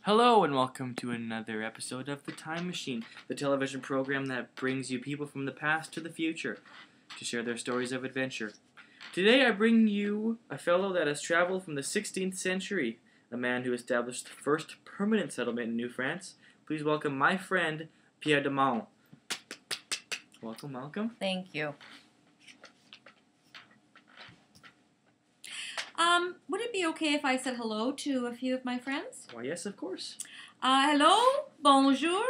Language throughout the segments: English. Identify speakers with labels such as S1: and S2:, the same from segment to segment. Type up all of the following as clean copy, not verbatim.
S1: Hello and welcome to another episode of The Time Machine, the television program that brings you people from the past to the future to share their stories of adventure. Today I bring you a fellow that has traveled from the 16th century, a man who established the first permanent settlement in New France. Please welcome my friend, Pierre de Monts. Welcome.
S2: Thank you. Would it be okay if I said hello to a few of my friends?
S1: Why, yes, of course.
S2: Hello, bonjour,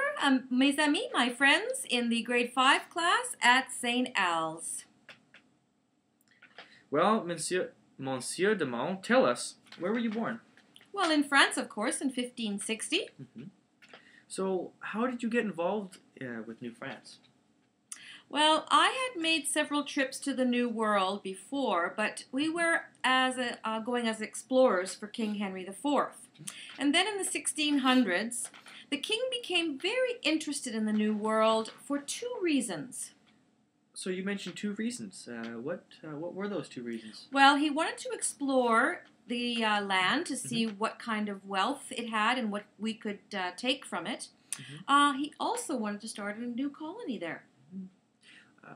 S2: mes amis, my friends in the grade 5 class at St. Al's.
S1: Well, Monsieur de Monts, tell us, where were you born?
S2: Well, in France, of course, in 1560.
S1: So, how did you get involved with New France?
S2: Well, I had made several trips to the New World before, but we were going as explorers for King Henry IV. And then in the 1600s, the king became very interested in the New World for two reasons.
S1: So you mentioned two reasons. What were those two reasons?
S2: Well, he wanted to explore the land to see what kind of wealth it had and what we could take from it. He also wanted to start a new colony there.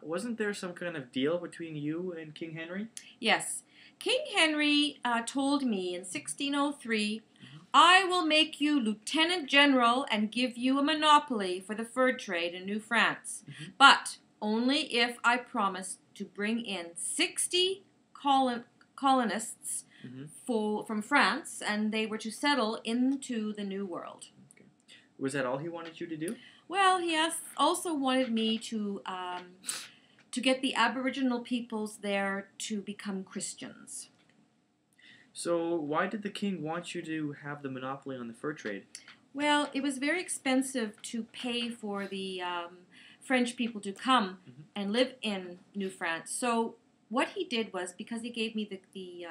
S1: Wasn't there some kind of deal between you and King Henry?
S2: Yes. King Henry told me in 1603, I will make you Lieutenant General and give you a monopoly for the fur trade in New France, but only if I promise to bring in 60 colonists from France, and they were to settle into the New World.
S1: Okay. Was that all he wanted you to do?
S2: Well, he also wanted me to get the Aboriginal peoples there to become Christians.
S1: So why did the king want you to have the monopoly on the fur trade?
S2: Well, it was very expensive to pay for the French people to come and live in New France. So what he did was, because he gave me the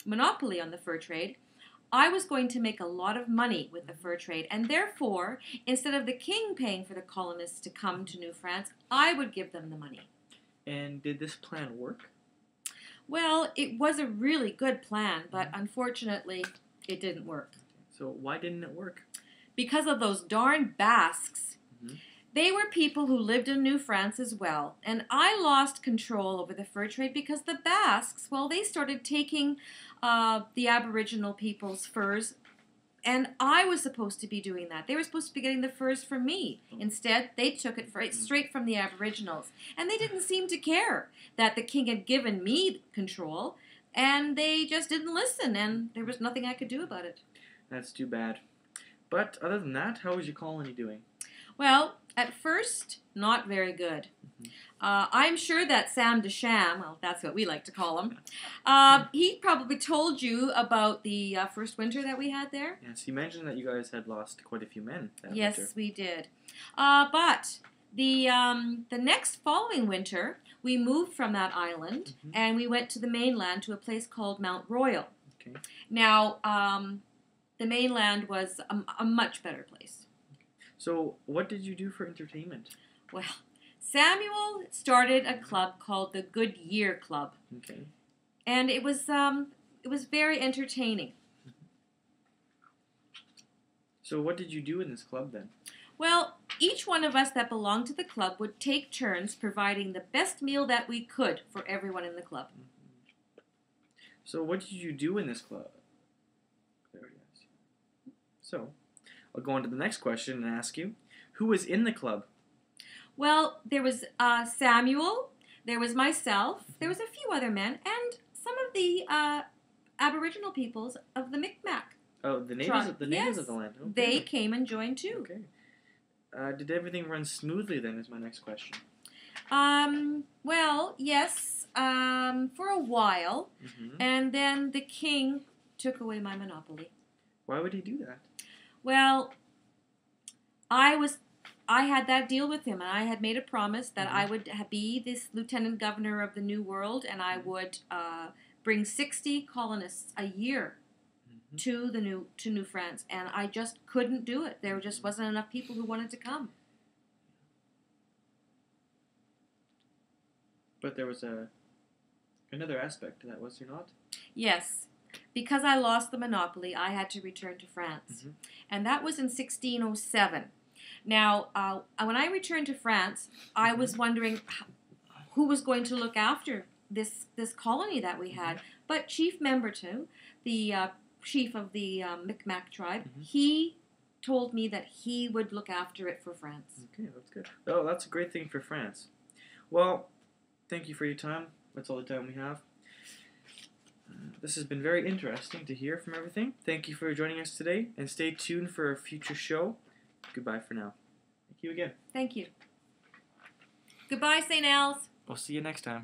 S2: monopoly on the fur trade, I was going to make a lot of money with the fur trade, and therefore, instead of the king paying for the colonists to come to New France, I would give them the money.
S1: And did this plan work?
S2: Well, it was a really good plan, but unfortunately, it didn't work.
S1: So why didn't it work?
S2: Because of those darn Basques. They were people who lived in New France as well, and I lost control over the fur trade because the Basques, well, they started taking the Aboriginal people's furs, and I was supposed to be doing that. They were supposed to be getting the furs from me. Instead, they took it straight from the Aboriginals, and they didn't seem to care that the king had given me control, and they just didn't listen, and there was nothing I could do about it.
S1: That's too bad. But other than that, how was your colony doing?
S2: Well, at first, not very good. I'm sure that Sam de Sham, well, that's what we like to call him, he probably told you about the first winter that we had there.
S1: Yes, he mentioned that you guys had lost quite a few men that
S2: Yes,
S1: winter.
S2: we did. But the next following winter, we moved from that island, and we went to the mainland to a place called Mount Royal.
S1: Okay.
S2: Now, the mainland was a much better place.
S1: So, what did you do for entertainment?
S2: Well, Samuel started a club called the Good Year Club.
S1: Okay.
S2: And it was very entertaining.
S1: So, what did you do in this club then?
S2: Well, each one of us that belonged to the club would take turns providing the best meal that we could for everyone in the club.
S1: So, what did you do in this club? There it is. So, I'll go on to the next question and ask you, who was in the club?
S2: Well, there was Samuel, there was myself, there was a few other men, and some of the Aboriginal peoples of the Micmac.
S1: Oh, the natives of the land. Okay.
S2: They came and joined too.
S1: Okay. Did everything run smoothly then, is my next question.
S2: Well, yes, for a while, and then the king took away my monopoly.
S1: Why would he do that?
S2: Well, I had that deal with him, and I had made a promise that I would be this lieutenant governor of the New World, and I would bring 60 colonists a year to New France, and I just couldn't do it. There just wasn't enough people who wanted to come.
S1: But there was a Another aspect to that, was there not?
S2: Yes. Because I lost the monopoly, I had to return to France. And that was in 1607. Now, when I returned to France, I was wondering who was going to look after this colony that we had. But Chief Memberton, the chief of the Micmac tribe, he told me that he would look after it for France.
S1: Okay, that's good. Oh, that's a great thing for France. Well, thank you for your time. That's all the time we have. This has been very interesting to hear from everything. Thank you for joining us today, and stay tuned for a future show. Goodbye for now. Thank you again.
S2: Thank you. Goodbye, St. Al's.
S1: We'll see you next time.